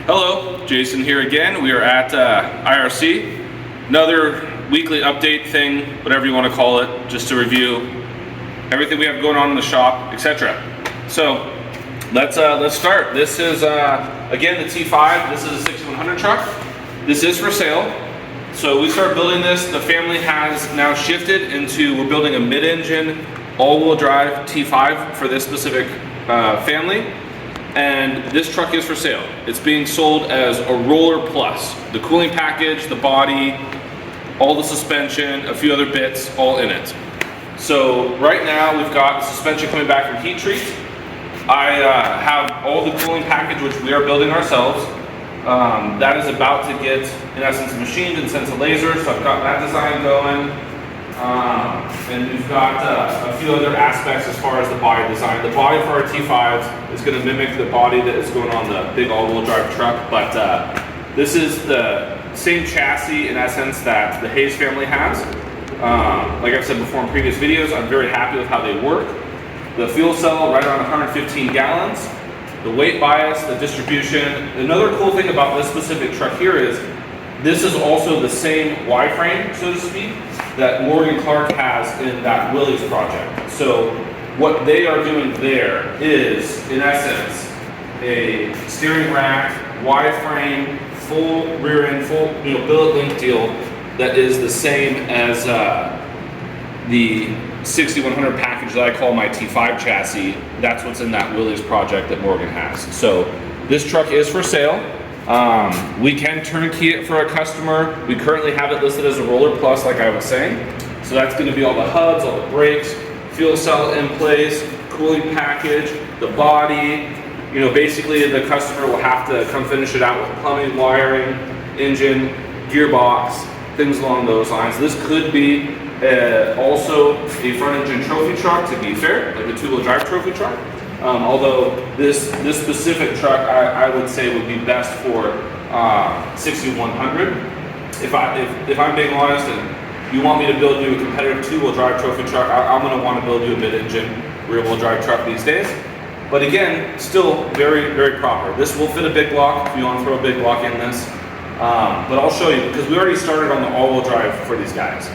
Hello, Jason here again. We are at IRC. Another weekly update thing, whatever you want to call it, just to review everything we have going on in the shop, etc. So let's start. This is again the T5. This is a 6100 truck. This is for sale. So we started building this. The family has now shifted into, we're building a mid-engine all-wheel drive T5 for this specific family. And this truck is for sale. It's being sold as a Roller Plus. The cooling package, the body, all the suspension, a few other bits, all in it. So right now we've got the suspension coming back from heat treat. I have all the cooling package, which we are building ourselves. That is about to get, in essence, machined and sent to laser. So I've got that design going. And we've got a few other aspects as far as the body design. The body for our T5s is going to mimic the body that is going on the big all-wheel drive truck, but this is the same chassis in essence that the Hayes family has. Like I've said before in previous videos, I'm very happy with how they work. The fuel cell right around 115 gallons. The weight bias, the distribution. Another cool thing about this specific truck here is this is also the same Y-frame, so to speak, that Morgan Clark has in that Willys project. So what they are doing there is, in essence, a steering rack, Y-frame, full rear end, full billet link deal that is the same as the 6100 package that I call my T5 chassis. That's what's in that Willys project that Morgan has. So this truck is for sale. We can turnkey it for a customer. We currently have it listed as a Roller Plus, like I was saying. So that's going to be all the hubs, all the brakes, fuel cell in place, cooling package, the body. Basically the customer will have to come finish it out with plumbing, wiring, engine, gearbox, things along those lines. This could be also a front engine trophy truck, to be fair, like a two-wheel drive trophy truck. Although this specific truck I would say would be best for 6100. If I'm being honest and you want me to build you a competitive two-wheel drive trophy truck, I'm going to want to build you a mid-engine rear-wheel drive truck these days. But again, still very, very proper. This will fit a big block if you want to throw a big block in this. But I'll show you, because we already started on the all-wheel drive for these guys.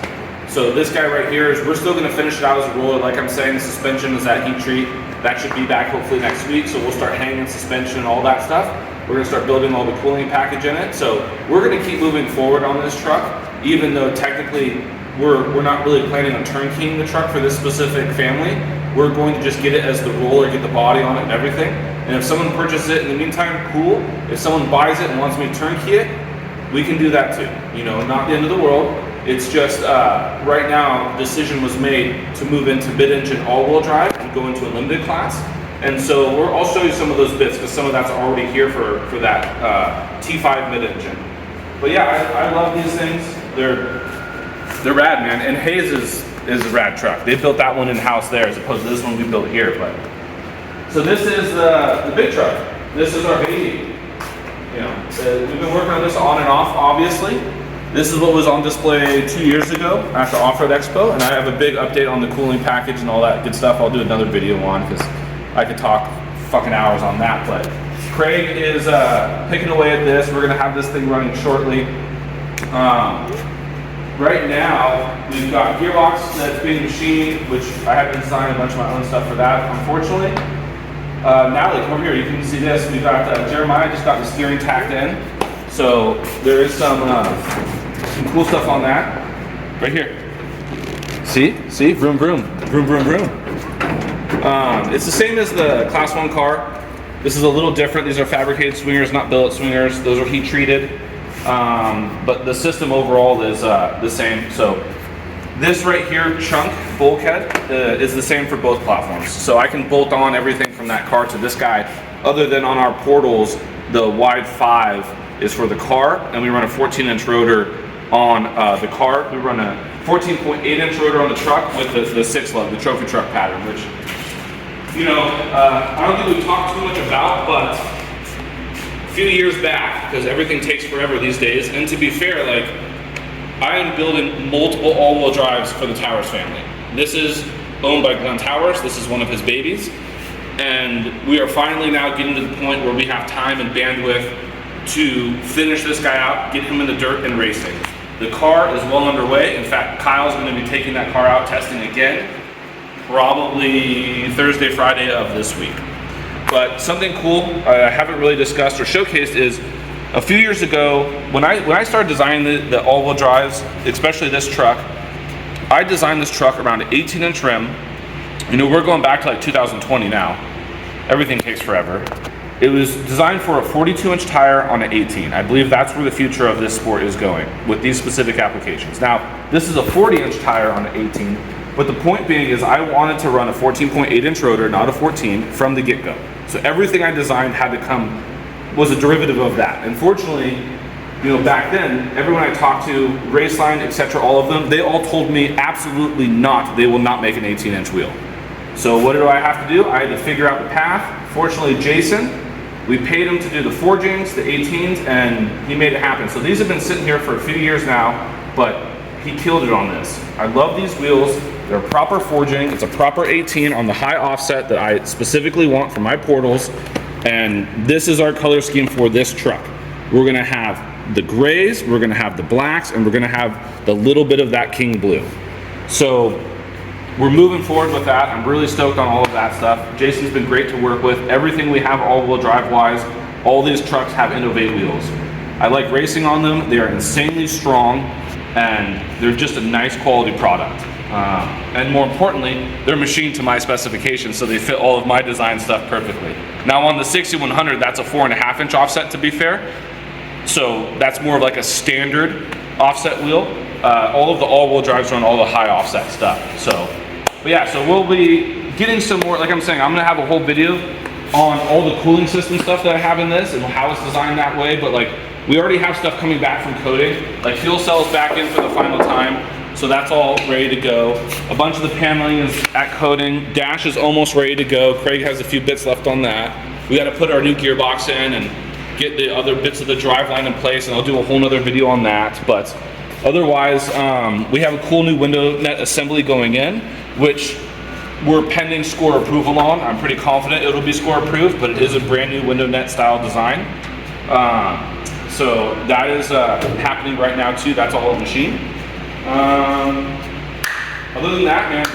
So this guy right here, we're still going to finish it out as a roller. Like I'm saying, the suspension is that heat treat. That should be back hopefully next week, so we'll start hanging suspension and all that stuff. We're going to start building all the cooling package in it. So we're going to keep moving forward on this truck, even though technically we're not really planning on turnkeying the truck for this specific family. We're going to just get it as the roller, get the body on it and everything. And if someone purchases it in the meantime, cool. If someone buys it and wants me to turnkey it, we can do that too. Not the end of the world. It's just right now, decision was made to move into mid-engine all-wheel drive and go into a limited class. And so I'll show you some of those bits because some of that's already here for that T5 mid-engine. But yeah, I love these things. They're rad, man. And Hayes is a rad truck. They built that one in-house there as opposed to this one we built here. But so this is the big truck. This is our baby. We've been working on this on and off, obviously. This is what was on display 2 years ago at the Off-Road Expo, and I have a big update on the cooling package and all that good stuff. I'll do another video on because I could talk fucking hours on that. But Craig is picking away at this. We're gonna have this thing running shortly. Right now, we've got gearbox that's being machined, which I have to design a bunch of my own stuff for that, unfortunately. Natalie, come over here. You can see this. We've got Jeremiah just got the steering tacked in. So there is some cool stuff on that. Right here. See? Vroom, vroom. Vroom, vroom, vroom. It's the same as the Class 1 car. This is a little different. These are fabricated swingers, not billet swingers. Those are heat treated. But the system overall is the same. So this right here, chunk bulkhead, is the same for both platforms. So I can bolt on everything from that car to this guy. Other than on our portals, the wide 5 is for the car, and we run a 14-inch rotor on the car. We run a 14.8-inch rotor on the truck with the 6-lug, the trophy truck pattern, which, I don't think we've talked too much about, but a few years back, because everything takes forever these days, and to be fair, I am building multiple all-wheel drives for the Towers family. This is owned by Glenn Towers. This is one of his babies. And we are finally now getting to the point where we have time and bandwidth to finish this guy out, get him in the dirt and racing. The car is well underway. In fact, Kyle's going to be taking that car out, testing again, probably Thursday, Friday of this week. But something cool I haven't really discussed or showcased is a few years ago, when I started designing the all-wheel drives, especially this truck, I designed this truck around an 18-inch rim. You know, we're going back to like 2020 now. Everything takes forever. It was designed for a 42-inch tire on an 18. I believe that's where the future of this sport is going with these specific applications. Now, this is a 40-inch tire on an 18, but the point being is I wanted to run a 14.8-inch rotor, not a 14, from the get-go. So everything I designed had to come, was a derivative of that. Unfortunately, you know, back then, everyone I talked to, Raceline, etc., all of them, they all told me absolutely not, they will not make an 18-inch wheel. So what do I have to do? I had to figure out the path. Fortunately, Jason, we paid him to do the forgings, the 18s, and he made it happen. So these have been sitting here for a few years now, but he killed it on this. I love these wheels. They're proper forging. It's a proper 18 on the high offset that I specifically want for my portals. And this is our color scheme for this truck. We're gonna have the grays, we're gonna have the blacks, and we're gonna have the little bit of that king blue. So we're moving forward with that. I'm really stoked on all of that stuff. Jason's been great to work with. Everything we have all-wheel drive wise, all these trucks have Innovate wheels. I like racing on them. They are insanely strong, and they're just a nice quality product. And more importantly, they're machined to my specifications, so they fit all of my design stuff perfectly. Now on the 6100, that's a 4.5-inch offset, to be fair. So that's more of like a standard offset wheel. All of the all-wheel drives run all the high offset stuff. So, but yeah, so we'll be getting some more, like I'm saying, I'm gonna have a whole video on all the cooling system stuff that I have in this and how it's designed that way, but like, we already have stuff coming back from coating. Like fuel cells back in for the final time, so that's all ready to go. A bunch of the paneling is at coating. Dash is almost ready to go. Craig has a few bits left on that. We gotta put our new gearbox in and get the other bits of the driveline in place, and I'll do a whole nother video on that. But otherwise, we have a cool new window net assembly going in, which we're pending score approval on. I'm pretty confident it'll be score approved, but it is a brand new window net style design. So that is happening right now too. That's all machine. Other than that, man,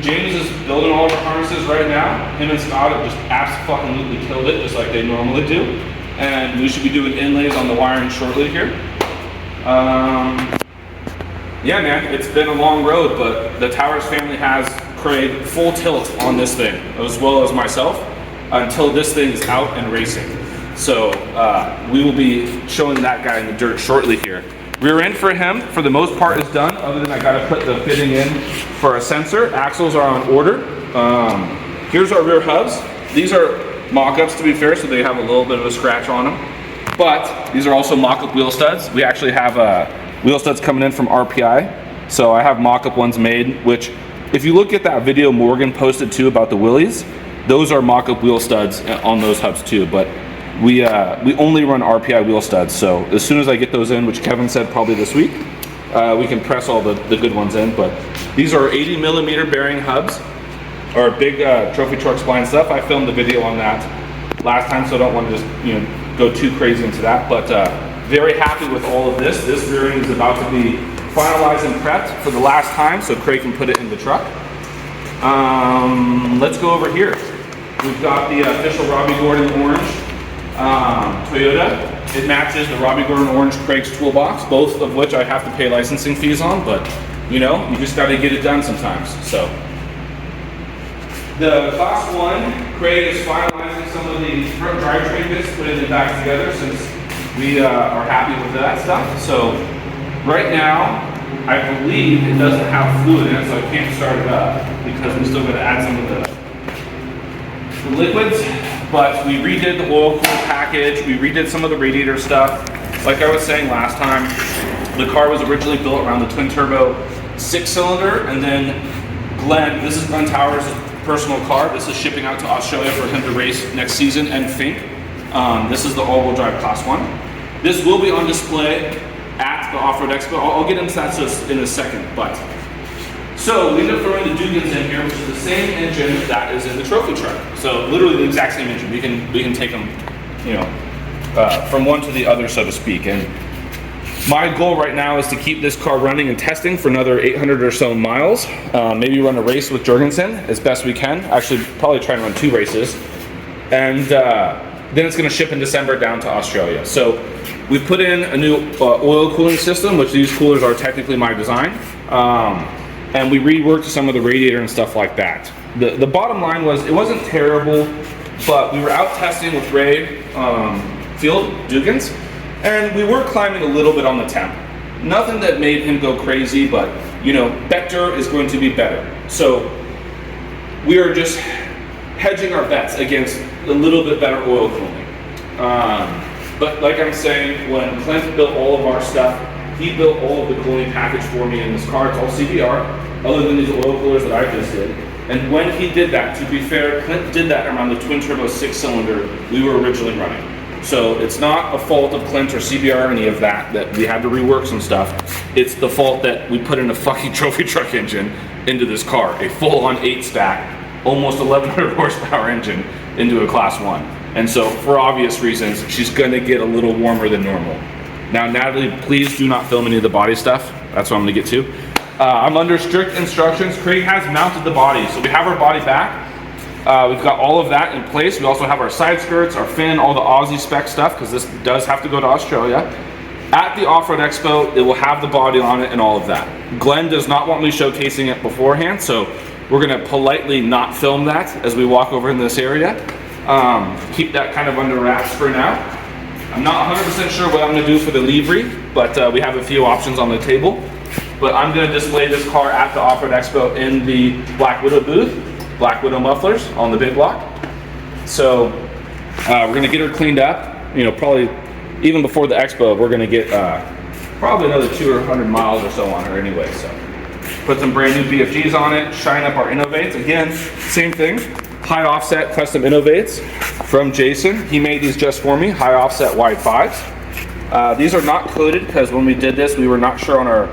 James is building all of our harnesses right now. Him and Scott have just absolutely killed it, just like they normally do. And we should be doing inlays on the wiring shortly here. Yeah, man, it's been a long road, but the Towers family has Craig full tilt on this thing, as well as myself, until this thing is out and racing. So we will be showing that guy in the dirt shortly here. Rear end for him, for the most part, is done, other than I gotta put the fitting in for a sensor. Axles are on order. Here's our rear hubs. These are mock-ups, to be fair, so they have a little bit of a scratch on them. But these are also mock-up wheel studs. We actually have wheel studs coming in from RPI. So I have mock-up ones made, which if you look at that video Morgan posted too about the Willys, those are mock-up wheel studs on those hubs too. But we only run RPI wheel studs. So as soon as I get those in, which Kevin said probably this week, we can press all the good ones in. But these are 80 millimeter bearing hubs, or big trophy truck spline stuff. I filmed the video on that last time, so I don't want to just go too crazy into that. But very happy with all of this. This rear end is about to be finalized and prepped for the last time, so Craig can put it in the truck. Let's go over here. We've got the official Robbie Gordon orange Toyota. It matches the Robbie Gordon orange Craig's toolbox, both of which I have to pay licensing fees on, but you just got to get it done sometimes. So the Class 1, Craig is finalizing some of the front drivetrain bits, putting it back together since we are happy with that stuff. So right now, I believe it doesn't have fluid in it, so I can't start it up because I'm still going to add some of the liquids. But we redid the oil cool package, we redid some of the radiator stuff. Like I was saying last time, the car was originally built around the twin turbo 6-cylinder, and then Glenn, this is Glenn Towers' personal car. This is shipping out to Australia for him to race next season and Fink. This is the all-wheel drive Class 1. This will be on display at the Off-Road Expo. I'll get into that in a second, but. So we ended up throwing the Dugans in here, which is the same engine that is in the trophy truck. So literally the exact same engine. We can take them, from one to the other, so to speak. And my goal right now is to keep this car running and testing for another 800 or so miles. Maybe run a race with Jorgensen as best we can. Actually, probably try and run 2 races. And then it's going to ship in December down to Australia. So we put in a new oil cooling system, which these coolers are technically my design. And we reworked some of the radiator and stuff like that. The bottom line was, it wasn't terrible, but we were out testing with Ray Field Dugans, and we were climbing a little bit on the temp. Nothing that made him go crazy, but you know, better is going to be better. So we are just hedging our bets against a little bit better oil cooling. But like I'm saying, when Clint built all of our stuff, he built all of the cooling package for me in this car. It's all CBR, other than these oil coolers that I just did. And when he did that, to be fair, Clint did that around the twin turbo 6-cylinder we were originally running. So it's not a fault of Clint or CBR or any of that we had to rework some stuff. It's the fault that we put in a fucking trophy truck engine into this car, a full-on 8-stack, almost 1100 horsepower engine into a class 1. And so for obvious reasons, she's gonna get a little warmer than normal. Now, Natalie, please do not film any of the body stuff. That's what I'm gonna get to. I'm under strict instructions. Craig has mounted the body. So we have our body back. We've got all of that in place. We also have our side skirts, our fin, all the Aussie spec stuff, because this does have to go to Australia. At the Off-Road Expo, it will have the body on it and all of that. Glenn does not want me showcasing it beforehand, so we're gonna politely not film that as we walk over in this area. Keep that kind of under wraps for now. I'm not 100% sure what I'm gonna do for the livery, but we have a few options on the table. But I'm gonna display this car at the Off-Road Expo in the Black Widow booth, Black Widow mufflers on the big block. So we're gonna get her cleaned up. You know, probably even before the expo, we're gonna get probably another 200 miles or so on her anyway. So put some brand new BFGs on it, shine up our Innovates. Again, same thing, high offset custom Innovates from Jason. He made these just for me, high offset wide 5s. These are not coated because when we did this, we were not sure on our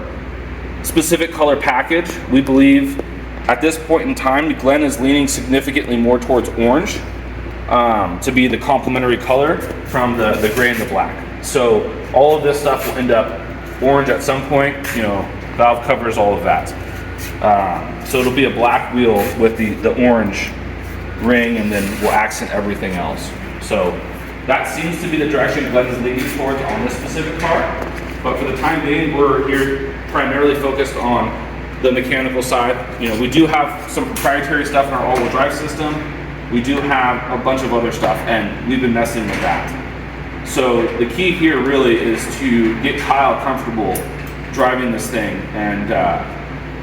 specific color package. We believe at this point in time, Glenn is leaning significantly more towards orange to be the complementary color from the gray and the black. So all of this stuff will end up orange at some point, you know, valve covers, all of that. So it'll be a black wheel with the orange ring, and then we'll accent everything else. So that seems to be the direction Glenn is leaning towards on this specific car. But for the time being, we're here primarily focused on the mechanical side. You know, we do have some proprietary stuff in our all-wheel drive system. We do have a bunch of other stuff, and we've been messing with that. So the key here really is to get Kyle comfortable driving this thing and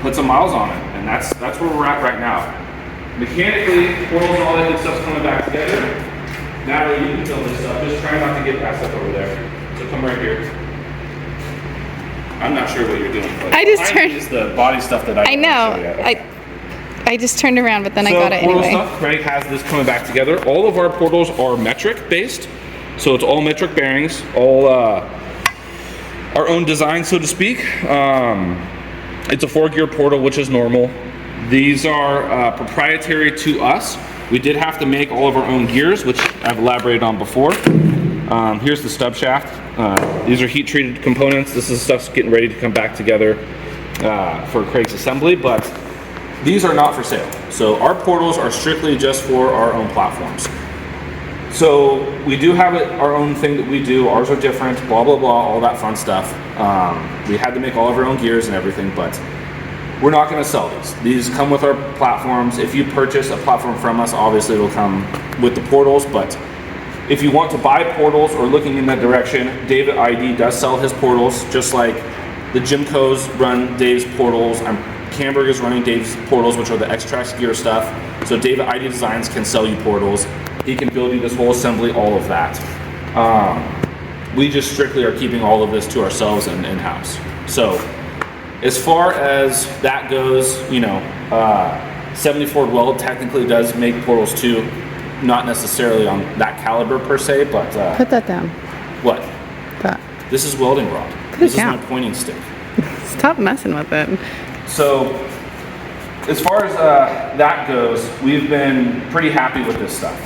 put some miles on it, and that's where we're at right now. Mechanically, portals and all that good stuff's coming back together. Natalie, you can film this stuff. Just try not to get that stuff over there. So come right here. I'm not sure what you're doing. But I just turned. Is the body stuff that I know. I just turned around, but then I got it anyway. Stuff, Craig has this coming back together. All of our portals are metric based, so it's all metric bearings, all our own design, so to speak. It's a 4-gear portal, which is normal. These are proprietary to us. We did have to make all of our own gears, which I've elaborated on before. Here's the stub shaft. These are heat treated components. This is stuff's getting ready to come back together for Craig's assembly, but these are not for sale. So our portals are strictly just for our own platforms. So we do have our own thing that we do. Ours are different, blah, blah, blah, all that fun stuff. We had to make all of our own gears and everything, but we're not gonna sell these. These come with our platforms. If you purchase a platform from us, obviously it'll come with the portals, but if you want to buy portals or looking in that direction, David ID does sell his portals, just like the Jimco's run Dave's portals. Camberg is running Dave's portals, which are the X-Trax gear stuff. So David ID Designs can sell you portals. He can build you this whole assembly, all of that. We just strictly are keeping all of this to ourselves and in-house. So as far as that goes, you know, 70 Ford Weld technically does make portals too. Not necessarily on that caliber per se, but put that down. What? That. This is welding rod. This is my pointing stick. Stop messing with it. So, as far as that goes, we've been pretty happy with this stuff.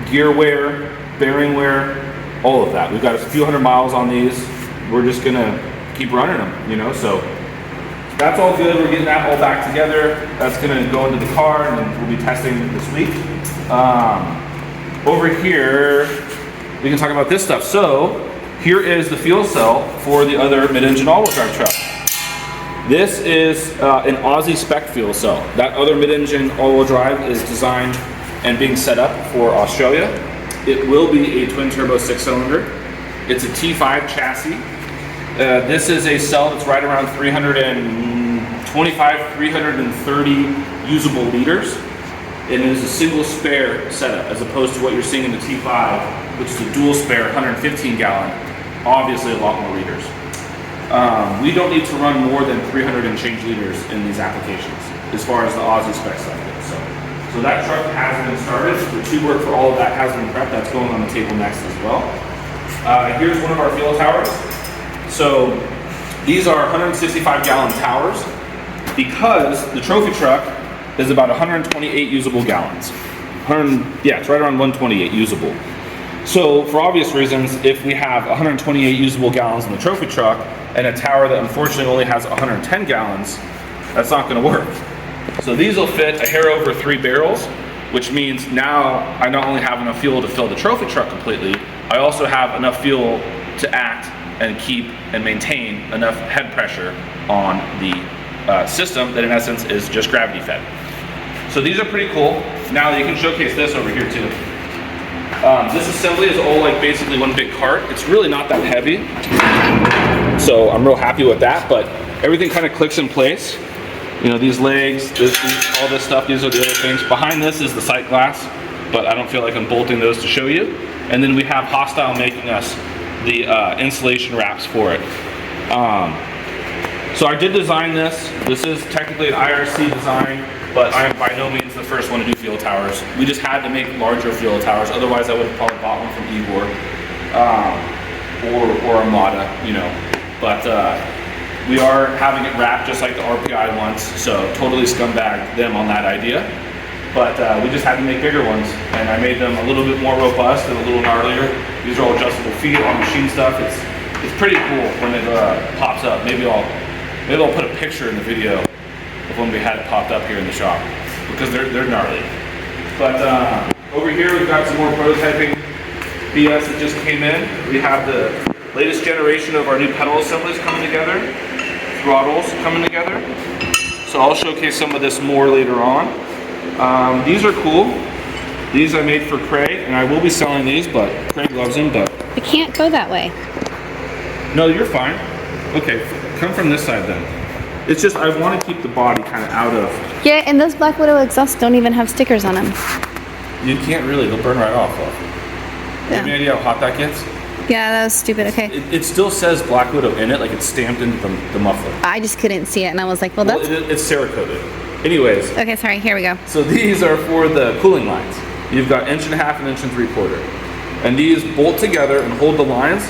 Gear wear, bearing wear, all of that. We've got a few hundred miles on these. We're just gonna keep running them, you know, so that's all good. We're getting that all back together. That's gonna go into the car and then we'll be testing this week. Over here, we can talk about this stuff. So here is the fuel cell for the other mid-engine all-wheel drive truck. This is an Aussie spec fuel cell. That other mid-engine all-wheel drive is designed and being set up for Australia. It will be a twin-turbo 6-cylinder. It's a T5 chassis. This is a cell that's right around 325, 330 usable liters. And it is a single spare setup as opposed to what you're seeing in the T5, which is a dual spare 115 gallon, obviously a lot more liters. We don't need to run more than 300 and change liters in these applications as far as the Aussie spec stuff goes. So that truck has been started. The tube work for all of that has been prepped. That's going on the table next as well. Here's one of our fuel towers. So these are 165 gallon towers because the trophy truck is about 128 usable gallons. Yeah, it's right around 128 usable. So for obvious reasons, if we have 128 usable gallons in the trophy truck and a tower that unfortunately only has 110 gallons, that's not gonna work. So these will fit a hair over 3 barrels, which means now I not only have enough fuel to fill the trophy truck completely, I also have enough fuel to act and keep and maintain enough head pressure on the system that in essence is just gravity fed. So these are pretty cool. Now you can showcase this over here too. This assembly is all like basically one big cart. It's really not that heavy. So I'm real happy with that, but everything kind of clicks in place. You know, these legs, all this stuff, these are the other things. Behind this is the sight glass, but I don't feel like I'm bolting those to show you. And then we have Hostile making us the insulation wraps for it. So I did design this. This is technically an IRC design, but I am by no means the first one to do fuel towers. We just had to make larger fuel towers. Otherwise, I would have probably bought one from Igor or Armada, you know. But we are having it wrapped just like the RPI ones, so totally scumbagged them on that idea. But we just had to make bigger ones, and I made them a little bit more robust and a little gnarlier. These are all adjustable feet, all machine stuff. It's pretty cool when it pops up. Maybe I'll put a picture in the video of when we had it popped up here in the shop, because they're gnarly. But over here we've got some more prototyping BS that just came in. We have the latest generation of our new pedal assemblies coming together, throttles coming together. So I'll showcase some of this more later on. These are cool. These I made for Craig, and I will be selling these, but Craig loves them. But I can't go that way. No, you're fine. Okay, come from this side then. It's just I want to keep the body kind of out of. Yeah, and those Black Widow exhausts don't even have stickers on them. You can't really; they'll burn right off. You have any idea how hot that gets? Yeah, that was stupid. Okay. It still says Black Widow in it, like it's stamped into the muffler. I just couldn't see it, and I was like, well, that's. It's Cerakoted. Anyways. Okay, sorry. Here we go. So these are for the cooling lines. You've got 1.5 and 1 3/4, and these bolt together and hold the lines.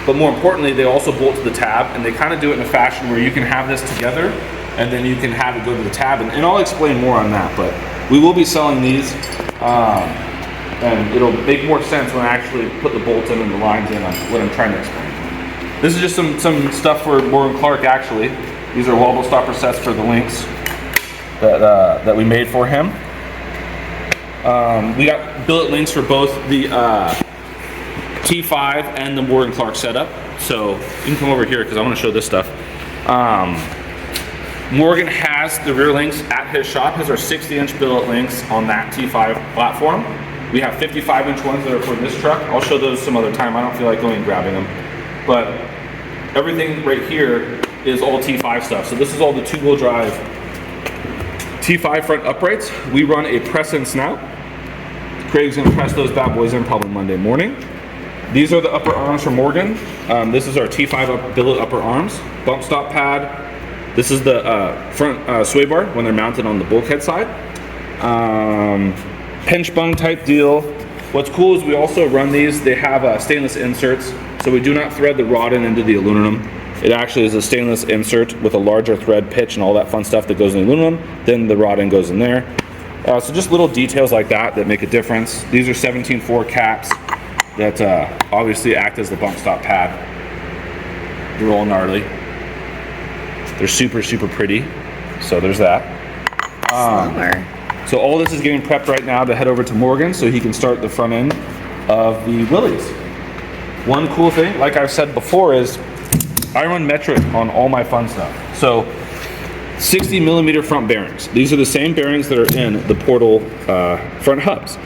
But more importantly, they also bolt to the tab, and they kind of do it in a fashion where you can have this together, and then you can have it go to the tab, and I'll explain more on that. But we will be selling these, and it'll make more sense when I actually put the bolts in and the lines in on what I'm trying to explain. This is just some stuff for Morgan Clark. Actually, these are wobble stopper sets for the Lynx that we made for him. We got billet links for both the T5 and the Morgan Clark setup. So you can come over here because I want to show this stuff. Morgan has the rear links at his shop. His are 60-inch billet links on that T5 platform. We have 55-inch ones that are for this truck. I'll show those some other time. I don't feel like going and grabbing them. But everything right here is all T5 stuff. So this is all the two-wheel drive T5 front uprights. We run a press and snout. Craig's gonna press those bad boys in probably Monday morning. These are the upper arms for Morgan. This is our T5 billet upper arms. Bump stop pad. This is the front sway bar when they're mounted on the bulkhead side. Pinch bung type deal. What's cool is we also run these. They have stainless inserts, so we do not thread the rod into the aluminum. It actually is a stainless insert with a larger thread pitch and all that fun stuff that goes in the aluminum. Then the rod end goes in there. So just little details like that that make a difference. These are 17.4 caps. that obviously act as the bump stop pad. They're all gnarly. They're super, super pretty. So there's that. Slower. So all this is getting prepped right now to head over to Morgan so he can start the front end of the Willys. One cool thing, like I've said before, is I run metric on all my fun stuff. So 60 millimeter front bearings. These are the same bearings that are in the Portal front hubs.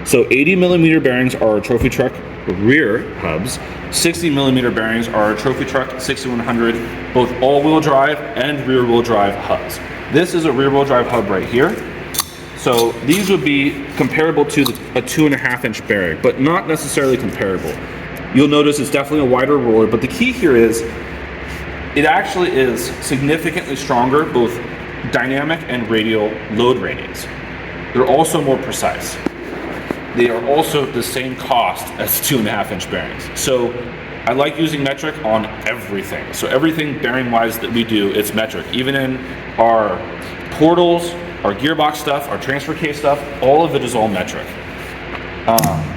So 80 millimeter bearings are our trophy truck rear hubs. 60 millimeter bearings are our trophy truck 6100, both all-wheel drive and rear-wheel drive hubs. This is a rear-wheel drive hub right here. So these would be comparable to a 2.5-inch bearing, but not necessarily comparable. You'll notice it's definitely a wider roller, but the key here is it actually is significantly stronger, both dynamic and radial load ratings. They're also more precise. They are also the same cost as 2.5-inch bearings. So I like using metric on everything. So everything bearing-wise that we do, it's metric. Even in our portals, our gearbox stuff, our transfer case stuff, all of it is all metric.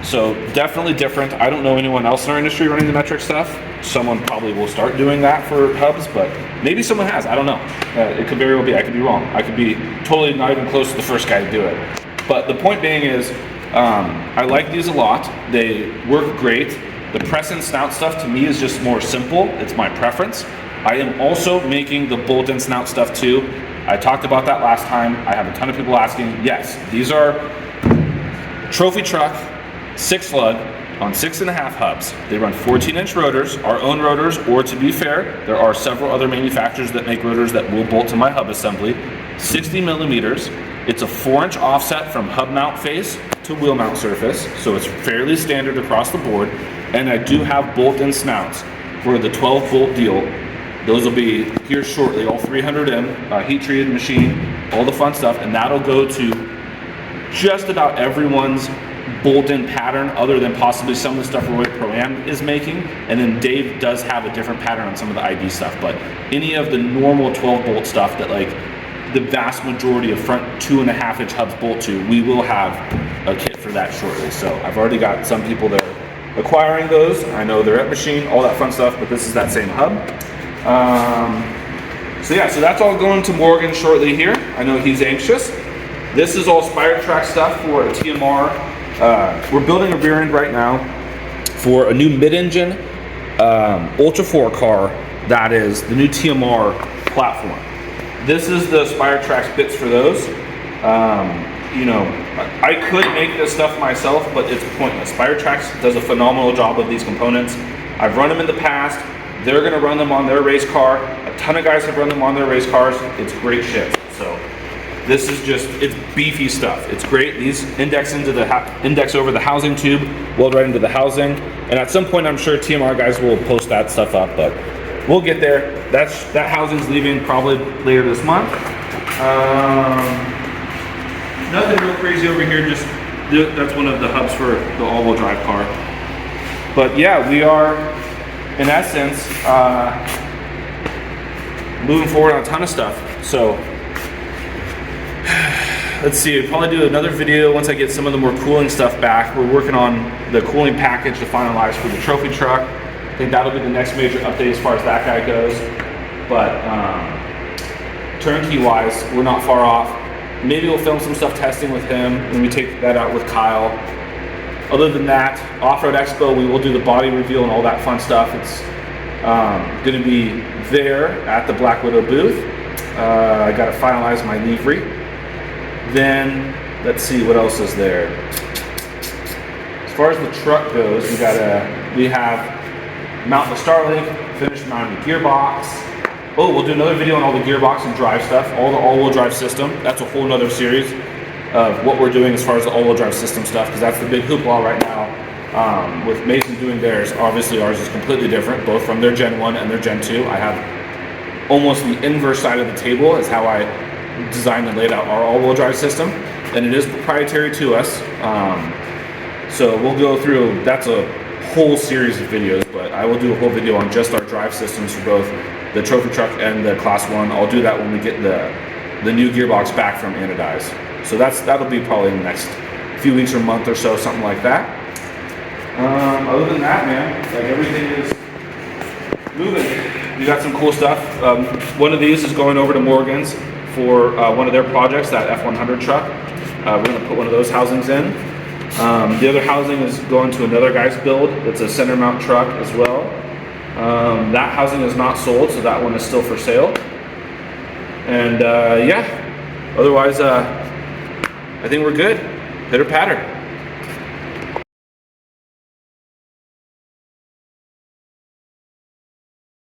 So definitely different. I don't know anyone else in our industry running the metric stuff. Someone probably will start doing that for hubs, but maybe someone has, I don't know. It could very well be, I could be wrong. I could be totally not even close to the first guy to do it. But the point being is, I like these a lot. They work great. The press and snout stuff to me is just more simple. It's my preference. I am also making the bolt and snout stuff too. I talked about that last time. I have a ton of people asking. Yes, these are trophy truck 6 lug on 6.5 hubs. They run 14-inch rotors, our own rotors, or to be fair, there are several other manufacturers that make rotors that will bolt to my hub assembly. 60 millimeters. It's a 4-inch offset from hub mount face to wheel mount surface, so it's fairly standard across the board. And I do have bolt and snouts for the 12 bolt deal. Those will be here shortly, all 300M, heat treated machine, all the fun stuff, and that'll go to just about everyone's bolt-in pattern, other than possibly some of the stuff Roy Pro-Am is making. And then Dave does have a different pattern on some of the ID stuff, but any of the normal 12 bolt stuff that like the vast majority of front 2.5-inch hubs bolt to, we will have a kit for that shortly. So I've already got some people that are acquiring those. I know they're at machine, all that fun stuff, but this is that same hub. So yeah, so that's all going to Morgan shortly here. I know he's anxious. This is all Spire Track stuff for a TMR. We're building a rear end right now for a new mid-engine Ultra 4 car that is the new TMR platform. This is the Spire Track bits for those. You know, I could make this stuff myself, but it's pointless. Spire Track does a phenomenal job of these components. I've run them in the past. They're gonna run them on their race car. A ton of guys have run them on their race cars. It's great shit. So this is just, it's beefy stuff. It's great. These index into the index over the housing tube, weld right into the housing. And at some point, I'm sure TMR guys will post that stuff up, but we'll get there. That housing's leaving probably later this month. Nothing real crazy over here. Just that's one of the hubs for the all-wheel drive car. But yeah, we are in essence moving forward on a ton of stuff. So let's see, I'll probably do another video once I get some of the more cooling stuff back. We're working on the cooling package to finalize for the trophy truck. I think that'll be the next major update as far as that guy goes. But turnkey wise, we're not far off. Maybe we'll film some stuff testing with him when we take that out with Kyle. Other than that, Off-Road Expo, we will do the body reveal and all that fun stuff. It's gonna be there at the Black Widow booth. I gotta finalize my livery. Then, let's see, what else is there? As far as the truck goes, we have mount the Starlink, finish mounting the gearbox. Oh, we'll do another video on all the gearbox and drive stuff, all the all-wheel drive system. That's a whole nother series of what we're doing as far as the all-wheel drive system stuff, because that's the big hoopla right now. With Mason doing theirs, obviously ours is completely different, both from their Gen 1 and their Gen 2. I have almost the inverse side of the table is how I designed and laid out our all-wheel drive system, and it is proprietary to us. So we'll go through, that's a whole series of videos, but I will do a whole video on just our drive systems for both the trophy truck and the Class 1. I'll do that when we get the new gearbox back from Anodize. So that'll be probably in the next few weeks or month or so, something like that. Other than that, man, like everything is moving. We got some cool stuff. One of these is going over to Morgan's for one of their projects, that F100 truck. We're gonna put one of those housings in. The other housing is going to another guy's build. It's a center mount truck as well. That housing is not sold, so that one is still for sale. And yeah, otherwise, I think we're good. Pitter patter.